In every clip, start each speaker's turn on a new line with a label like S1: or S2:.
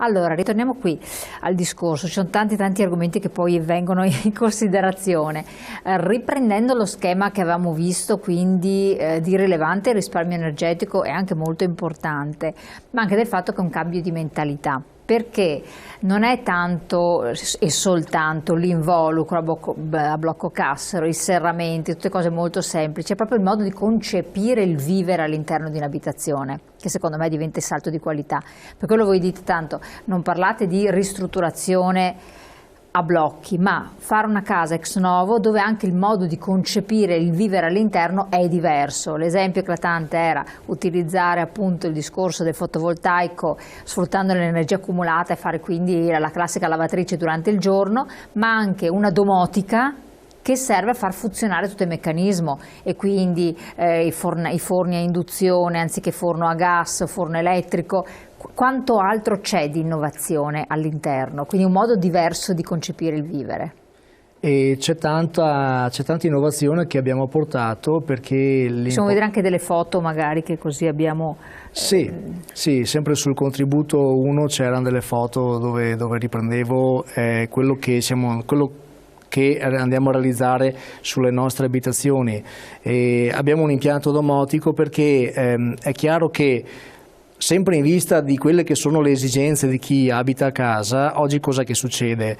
S1: Allora, ritorniamo qui al discorso, ci sono tanti argomenti che poi vengono in considerazione. Riprendendo lo schema che avevamo visto, quindi di rilevante risparmio energetico è anche molto importante, ma anche del fatto che è un cambio di mentalità. Perché non è tanto e soltanto l'involucro a blocco cassero, i serramenti, tutte cose molto semplici, è proprio il modo di concepire il vivere all'interno di un'abitazione che secondo me diventa il salto di qualità. Per quello voi dite tanto, non parlate di ristrutturazione a blocchi, ma fare una casa ex novo dove anche il modo di concepire il vivere all'interno è diverso. L'esempio eclatante era utilizzare appunto il discorso del fotovoltaico sfruttando l'energia accumulata e fare quindi la classica lavatrice durante il giorno, ma anche una domotica che serve a far funzionare tutto il meccanismo, e quindi i forni a induzione anziché forno a gas, forno elettrico. Quanto altro c'è di innovazione all'interno, quindi un modo diverso di concepire il vivere.
S2: E c'è tanta innovazione che abbiamo portato, perché
S1: possiamo vedere anche delle foto magari, che così abbiamo
S2: sì, sempre sul contributo 1 c'erano delle foto dove riprendevo quello che andiamo a realizzare sulle nostre abitazioni. Abbiamo un impianto domotico perché è chiaro che, sempre in vista di quelle che sono le esigenze di chi abita a casa, oggi cosa che succede?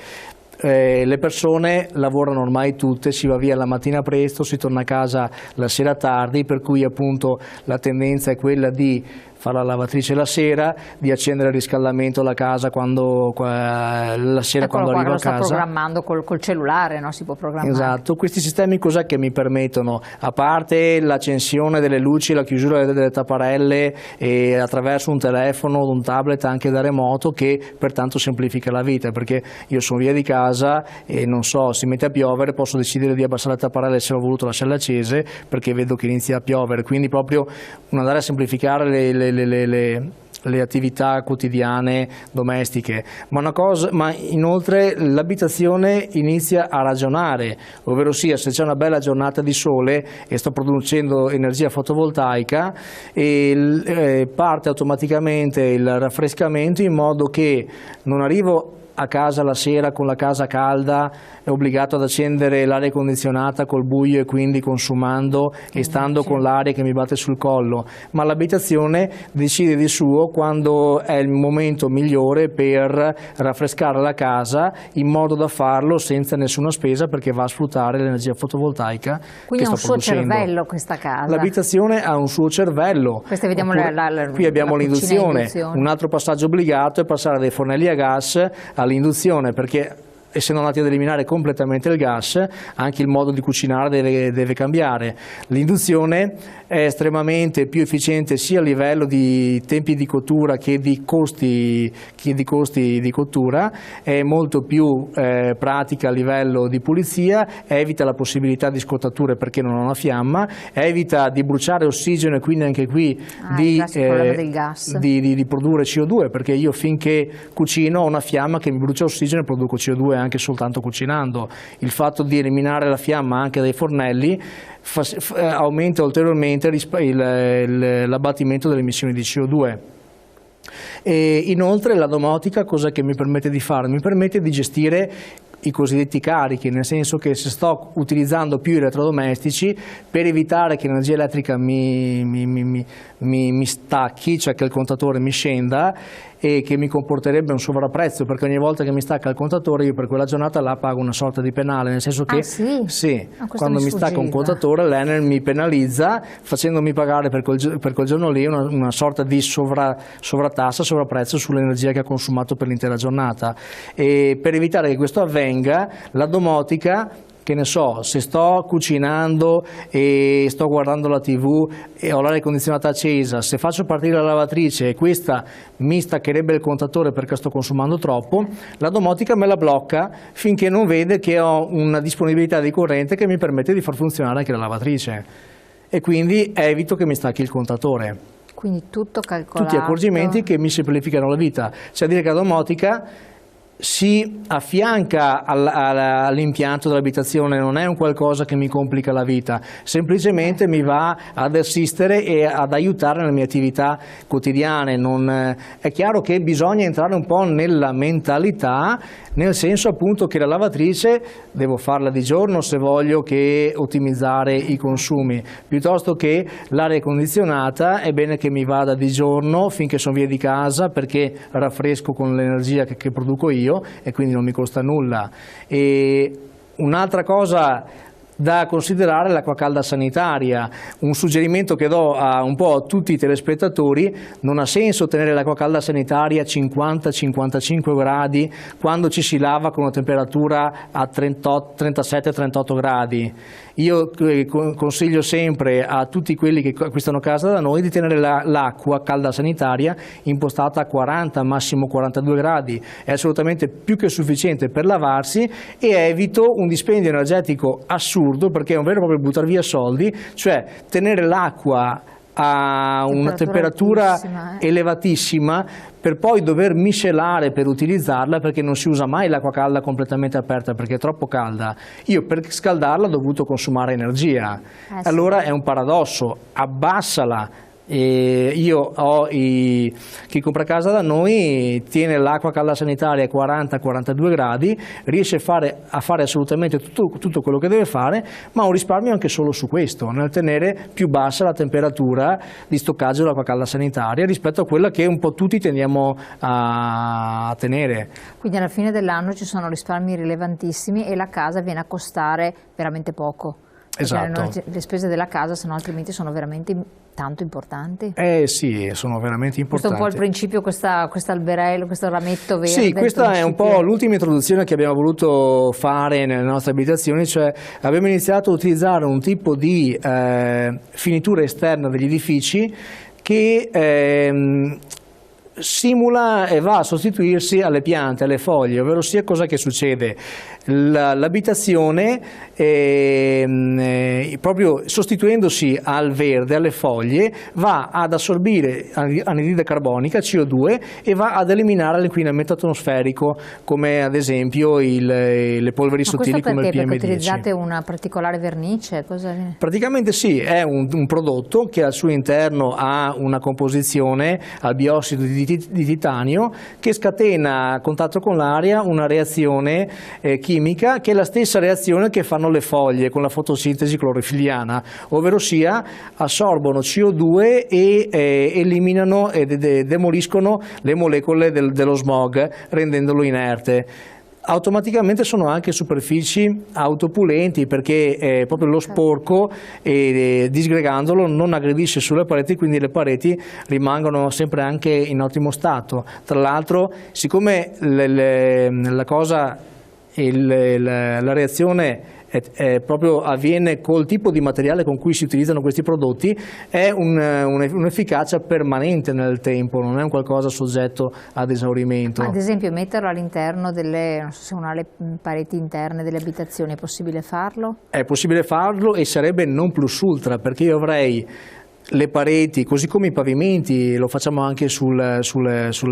S2: Le persone lavorano ormai tutte, si va via la mattina presto, si torna a casa la sera tardi, per cui appunto la tendenza è quella di fare la lavatrice la sera, di accendere il riscaldamento alla casa la sera quando arriva a casa.
S1: Lo sta programmando col cellulare, no? Si può programmare.
S2: Esatto, questi sistemi cos'è che mi permettono? A parte l'accensione delle luci, la chiusura delle tapparelle e attraverso un telefono, un tablet anche da remoto, che pertanto semplifica la vita, perché io sono via di casa e non so, si mette a piovere, posso decidere di abbassare le tapparelle se ho voluto lasciarle accese perché vedo che inizia a piovere, quindi proprio andare a semplificare le attività quotidiane domestiche, ma inoltre l'abitazione inizia a ragionare, ovvero sia, se c'è una bella giornata di sole e sto producendo energia fotovoltaica, parte automaticamente il raffrescamento, in modo che non arrivo a casa la sera con la casa calda, è obbligato ad accendere l'aria condizionata col buio e quindi consumando e stando con l'aria che mi batte sul collo, ma l'abitazione decide di suo quando è il momento migliore per raffrescare la casa, in modo da farlo senza nessuna spesa, perché va a sfruttare l'energia fotovoltaica.
S1: Quindi
S2: ha
S1: un suo cervello questa casa.
S2: L'abitazione ha un suo cervello.
S1: Vediamo
S2: qui abbiamo l'induzione. Un altro passaggio obbligato è passare dai fornelli a gas all'induzione, perché essendo andati ad eliminare completamente il gas, anche il modo di cucinare deve cambiare. L'induzione è estremamente più efficiente sia a livello di tempi di cottura che di costi di cottura, è molto più pratica a livello di pulizia, evita la possibilità di scottature perché non ha una fiamma, evita di bruciare ossigeno e quindi anche qui di produrre CO2, perché io finché cucino ho una fiamma che mi brucia ossigeno e produco CO2 anche soltanto cucinando. Il fatto di eliminare la fiamma anche dai fornelli aumenta ulteriormente l'abbattimento delle emissioni di CO2. E inoltre la domotica cosa che mi permette di fare? Mi permette di gestire i cosiddetti carichi, nel senso che se sto utilizzando più elettrodomestici, per evitare che l'energia elettrica mi stacchi, cioè che il contatore mi scenda, e che mi comporterebbe un sovrapprezzo, perché ogni volta che mi stacca il contatore io per quella giornata là pago una sorta di penale, nel senso che quando mi stacca un contatore l'Enel mi penalizza facendomi pagare per quel giorno lì una sorta di sovrattassa, sovrapprezzo sull'energia che ha consumato per l'intera giornata. E per evitare che questo avvenga, la domotica, che ne so, se sto cucinando e sto guardando la TV e ho l'aria condizionata accesa, se faccio partire la lavatrice e questa mi staccherebbe il contatore perché sto consumando troppo, la domotica me la blocca finché non vede che ho una disponibilità di corrente che mi permette di far funzionare anche la lavatrice, e quindi evito che mi stacchi il contatore.
S1: Quindi tutto calcolato.
S2: Tutti accorgimenti che mi semplificano la vita, cioè dire che la domotica si affianca all'impianto dell'abitazione, non è un qualcosa che mi complica la vita, semplicemente mi va ad assistere e ad aiutare nelle mie attività quotidiane. È chiaro che bisogna entrare un po' nella mentalità, nel senso appunto che la lavatrice devo farla di giorno se voglio che ottimizzare i consumi, piuttosto che l'aria condizionata è bene che mi vada di giorno finché sono via di casa, perché raffresco con l'energia che produco io e quindi non mi costa nulla. E un'altra cosa da considerare è l'acqua calda sanitaria. Un suggerimento che do un po' a tutti i telespettatori: non ha senso tenere l'acqua calda sanitaria a 50-55 gradi quando ci si lava con una temperatura a 37-38 gradi. Io consiglio sempre a tutti quelli che acquistano casa da noi di tenere l'acqua calda sanitaria impostata a 40, massimo 42 gradi. È assolutamente più che sufficiente per lavarsi e evito un dispendio energetico assurdo, perché è un vero e proprio buttare via soldi, cioè tenere l'acqua a una temperatura elevatissima per poi dover miscelare per utilizzarla, perché non si usa mai l'acqua calda completamente aperta perché è troppo calda. Io per scaldarla ho dovuto consumare energia, allora è un paradosso. Abbassala. E io ho chi compra casa da noi tiene l'acqua calda sanitaria a 40-42 gradi, riesce a fare assolutamente tutto quello che deve fare, ma ho risparmio anche solo su questo, nel tenere più bassa la temperatura di stoccaggio dell'acqua calda sanitaria rispetto a quella che un po' tutti tendiamo a tenere.
S1: Quindi alla fine dell'anno ci sono risparmi rilevantissimi e la casa viene a costare veramente poco.
S2: Esatto.
S1: Le spese della casa, se no altrimenti sono veramente tanto importanti.
S2: Sì, sono veramente importanti.
S1: Questo è un po' il principio, questo alberello, questo rametto verde.
S2: Sì, questa è un po' l'ultima introduzione che abbiamo voluto fare nelle nostre abitazioni, cioè abbiamo iniziato a utilizzare un tipo di finitura esterna degli edifici che simula e va a sostituirsi alle piante, alle foglie, ovvero sia cosa che succede? L'abitazione proprio sostituendosi al verde, alle foglie, va ad assorbire anidride carbonica, CO2, e va ad eliminare l'inquinamento atmosferico, come ad esempio le polveri sottili come il PM10.
S1: Perché utilizzate una particolare vernice?
S2: Praticamente sì, è un prodotto che al suo interno ha una composizione al biossido di titanio che scatena a contatto con l'aria una reazione chimica che è la stessa reazione che fanno le foglie con la fotosintesi clorofiliana, ovvero sia assorbono CO2 e eliminano e demoliscono le molecole dello smog, rendendolo inerte. Automaticamente sono anche superfici autopulenti, perché proprio lo sporco disgregandolo non aggredisce sulle pareti, quindi le pareti rimangono sempre anche in ottimo stato. Tra l'altro, siccome la reazione proprio avviene col tipo di materiale con cui si utilizzano questi prodotti, è un'efficacia permanente nel tempo, non è un qualcosa soggetto ad esaurimento.
S1: Ad esempio metterlo all'interno non so se uno ha le pareti interne delle abitazioni, è possibile farlo? È
S2: possibile farlo e sarebbe non plus ultra, perché io avrei le pareti, così come i pavimenti, lo facciamo anche sulle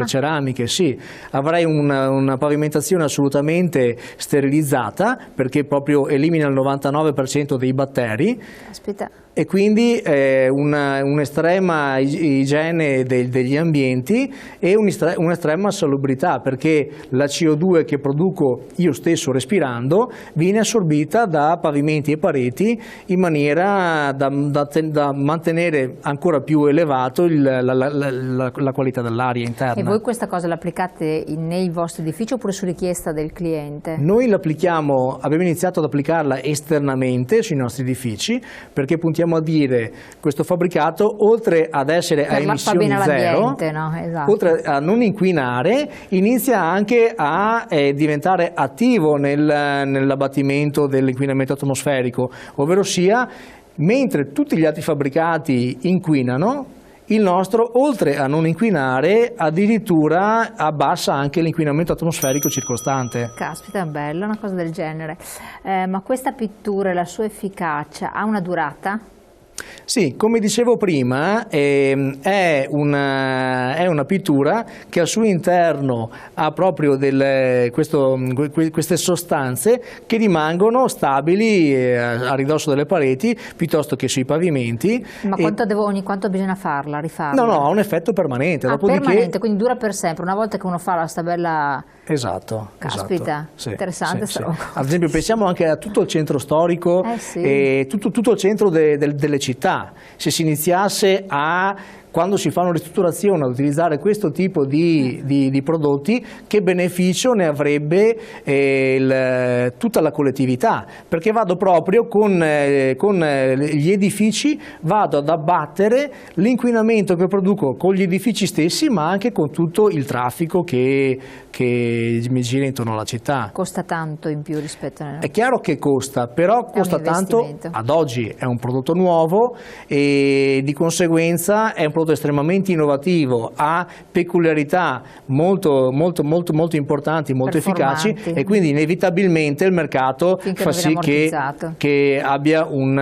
S2: ceramiche, sì, avrei una pavimentazione assolutamente sterilizzata, perché proprio elimina il 99% dei batteri.
S1: Aspetta.
S2: E quindi un'estrema igiene degli ambienti e un'estrema salubrità, perché la CO2 che produco io stesso respirando viene assorbita da pavimenti e pareti in maniera da mantenere ancora più elevato la qualità dell'aria interna.
S1: E voi questa cosa l'applicate nei vostri edifici oppure su richiesta del cliente?
S2: Noi abbiamo iniziato ad applicarla esternamente sui nostri edifici, perché puntiamo a dire questo fabbricato, oltre ad essere a emissioni zero,
S1: no? Esatto.
S2: Oltre a non inquinare, inizia anche a diventare attivo nell'abbattimento dell'inquinamento atmosferico, ovvero sia, mentre tutti gli altri fabbricati inquinano, il nostro, oltre a non inquinare, addirittura abbassa anche l'inquinamento atmosferico circostante.
S1: Caspita, è bella una cosa del genere. Ma questa pittura e la sua efficacia ha una durata?
S2: Sì, come dicevo prima, è una pittura che al suo interno ha proprio queste sostanze che rimangono stabili a ridosso delle pareti piuttosto che sui pavimenti.
S1: Ma ogni quanto bisogna farla, rifarla?
S2: No, ha un effetto permanente.
S1: Permanente, quindi dura per sempre. Una volta che uno fa la stabella...
S2: Esatto.
S1: Caspita,
S2: sì,
S1: interessante.
S2: Sì. Ad esempio pensiamo anche a tutto il centro storico e tutto il centro delle città. Se si iniziasse quando si fa una ristrutturazione ad utilizzare questo tipo di prodotti, che beneficio ne avrebbe tutta la collettività? Perché vado proprio con gli edifici, vado ad abbattere l'inquinamento che produco con gli edifici stessi, ma anche con tutto il traffico che mi gira intorno alla città.
S1: Costa tanto in più rispetto a...
S2: È chiaro che costa, però costa tanto. Ad oggi è un prodotto nuovo e di conseguenza è un prodotto estremamente innovativo, ha peculiarità molto importanti, molto efficaci, e quindi inevitabilmente il mercato fa sì che abbia un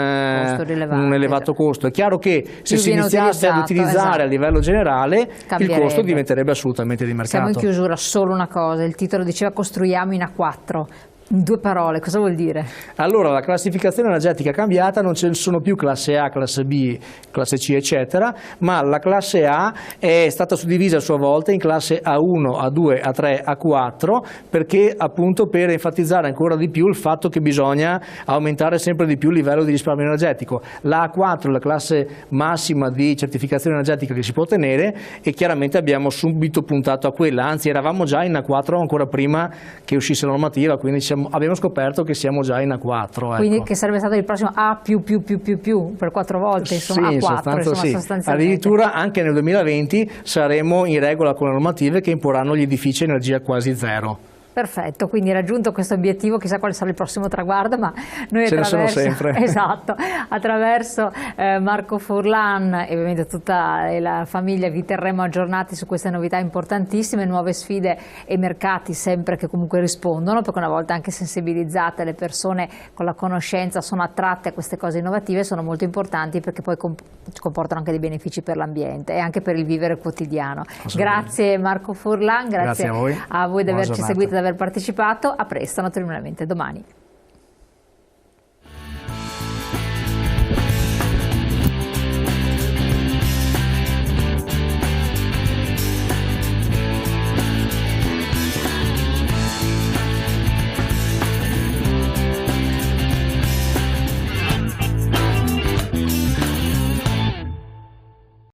S2: elevato costo. È chiaro che se si iniziasse ad utilizzare a livello generale il costo diventerebbe assolutamente di mercato.
S1: Siamo in chiusura, solo una cosa, il titolo diceva costruiamo in A4. In 2 parole, cosa vuol dire?
S2: Allora, la classificazione energetica è cambiata, non ce ne sono più classe A, classe B, classe C, eccetera, ma la classe A è stata suddivisa a sua volta in classe A1, A2, A3, A4, perché appunto per enfatizzare ancora di più il fatto che bisogna aumentare sempre di più il livello di risparmio energetico. La A4 è la classe massima di certificazione energetica che si può ottenere e chiaramente abbiamo subito puntato a quella, anzi eravamo già in A4 ancora prima che uscisse la normativa, quindi abbiamo scoperto che siamo già in A4.
S1: Quindi che sarebbe stato il prossimo A++++ per 4 volte, insomma
S2: sì,
S1: A4.
S2: Sostanzialmente. Addirittura anche nel 2020 saremo in regola con le normative che imporranno gli edifici a energia quasi zero.
S1: Perfetto, quindi raggiunto questo obiettivo, chissà quale sarà il prossimo traguardo, ma noi attraverso Marco Furlan e ovviamente tutta la famiglia vi terremo aggiornati su queste novità importantissime, nuove sfide e mercati sempre che comunque rispondono, perché una volta anche sensibilizzate le persone con la conoscenza sono attratte a queste cose innovative, sono molto importanti perché poi comportano anche dei benefici per l'ambiente e anche per il vivere quotidiano. Grazie Marco Furlan, grazie a voi di averci seguito, di aver partecipato, a presto naturalmente domani.